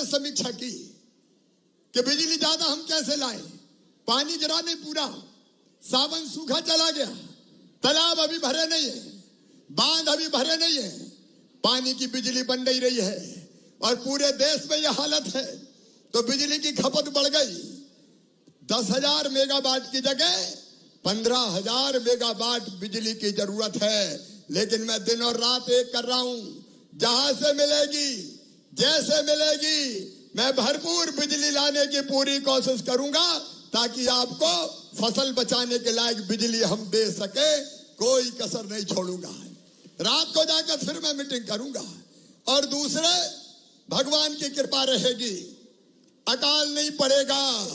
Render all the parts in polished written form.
समीक्षा की कि बिजली ज्यादा हम कैसे लाएं। पानी जरा नहीं पूरा, सावन सूखा चला गया, तालाब अभी भरे नहीं है, बांध अभी भरे नहीं है, पानी की बिजली बन नहीं रही है और पूरे देश में यह हालत है। तो बिजली की खपत बढ़ गई। 10,000 मेगावाट की जगह 15,000 मेगावाट बिजली की जरूरत है। लेकिन मैं दिन और रात एक कर रहा हूं, जहां से मिलेगी, जैसे मिलेगी, मैं भरपूर बिजली लाने की पूरी कोशिश करूंगा ताकि आपको फसल बचाने के लायक बिजली हम दे सके। कोई कसर नहीं छोड़ूंगा। रात को जाकर फिर मैं मीटिंग करूंगा। और दूसरे, भगवान की कृपा रहेगी, अकाल नहीं पड़ेगा,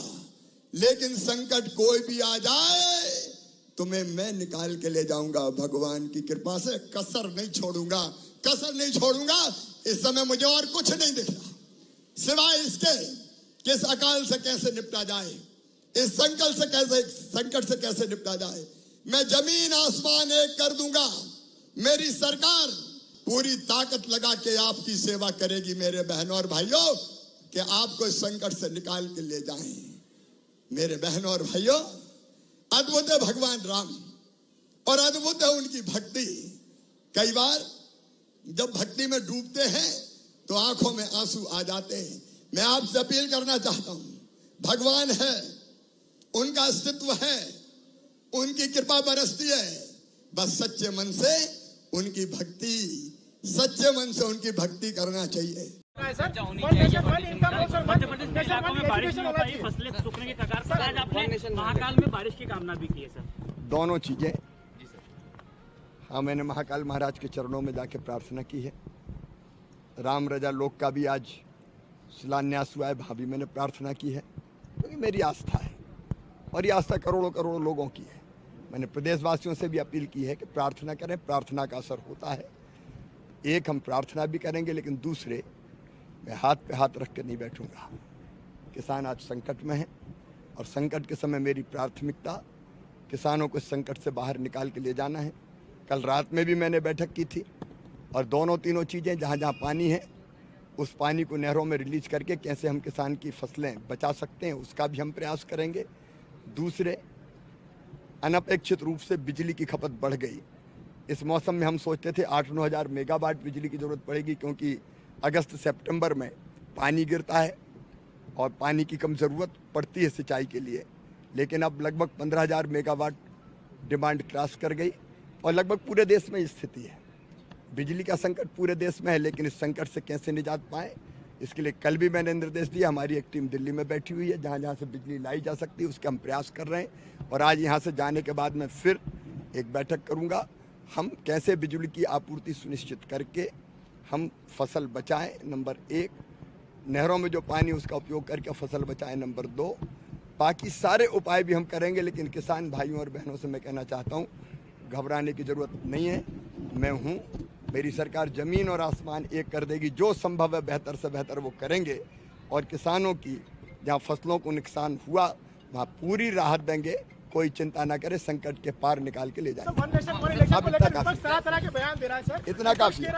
लेकिन संकट कोई भी आ जाए तुम्हें मैं निकाल के ले जाऊंगा। भगवान की कृपा से कसर नहीं छोड़ूंगा, कसर नहीं छोड़ूंगा। इस समय मुझे और कुछ नहीं दिख रहा सिवाय इसके कि इस अकाल से कैसे निपटा जाए, इस संकट से कैसे निपटा जाए। मैं जमीन आसमान एक कर दूंगा। मेरी सरकार पूरी ताकत लगा के आपकी सेवा करेगी मेरे बहनों और भाइयों, कि आपको इस संकट से निकाल के ले जाएं। मेरे बहनों और भाइयों, अद्भुत है भगवान राम और अद्भुत है उनकी भक्ति। कई बार जब भक्ति में डूबते हैं तो आंखों में आंसू आ जाते हैं। मैं आपसे अपील करना चाहता हूं, भगवान है, उनका अस्तित्व है, उनकी कृपा बरसती है। बस सच्चे मन से उनकी भक्ति, सच्चे मन से उनकी भक्ति करना चाहिए। फसलें सूखने के कगार पर, आज आपने महाकाल में बारिश की कामना भी की है सर। दोनों चीजें जी सर। हाँ, मैंने महाकाल महाराज के चरणों में जाके प्रार्थना की है। राम रजा लोक का भी आज शिलान्यास हुआ है, वहाँ भी मैंने प्रार्थना की है, क्योंकि मेरी आस्था है और ये आस्था करोड़ों करोड़ों लोगों की है। मैंने प्रदेशवासियों से भी अपील की है कि प्रार्थना करें, प्रार्थना का असर होता है। एक, हम प्रार्थना भी करेंगे, लेकिन दूसरे, मैं हाथ पे हाथ रख के नहीं बैठूंगा। किसान आज संकट में हैं और संकट के समय मेरी प्राथमिकता किसानों को इस संकट से बाहर निकाल के ले जाना है। कल रात में भी मैंने बैठक की थी और दोनों तीनों चीज़ें, जहाँ जहाँ पानी है उस पानी को नहरों में रिलीज करके कैसे हम किसान की फसलें बचा सकते हैं, उसका भी हम प्रयास करेंगे। दूसरे, अनपेक्षित रूप से बिजली की खपत बढ़ गई। इस मौसम में हम सोचते थे 8-9 हज़ार मेगावाट बिजली की ज़रूरत पड़ेगी, क्योंकि अगस्त सितंबर में पानी गिरता है और पानी की कम ज़रूरत पड़ती है सिंचाई के लिए। लेकिन अब लगभग 15,000 मेगावाट डिमांड क्रॉस कर गई और लगभग पूरे देश में स्थिति है। बिजली का संकट पूरे देश में है, लेकिन इस संकट से कैसे निजात पाएँ, इसके लिए कल भी मैंने निर्देश दिया। हमारी एक टीम दिल्ली में बैठी हुई है, जहाँ जहाँ से बिजली लाई जा सकती है उसके हम प्रयास कर रहे हैं। और आज यहाँ से जाने के बाद मैं फिर एक बैठक करूँगा, हम कैसे बिजली की आपूर्ति सुनिश्चित करके हम फसल बचाएं। नंबर 1, नहरों में जो पानी उसका उपयोग करके फसल बचाएं। नंबर 2, बाकी सारे उपाय भी हम करेंगे। लेकिन किसान भाइयों और बहनों से मैं कहना चाहता हूँ, घबराने की ज़रूरत नहीं है। मैं हूँ, मेरी सरकार ज़मीन और आसमान एक कर देगी। जो संभव है बेहतर से बेहतर वो करेंगे और किसानों की जहाँ फसलों को नुकसान हुआ वहाँ पूरी राहत देंगे। कोई चिंता ना करे, संकट के पार निकाल के ले जाएंगे। इतना काफी है।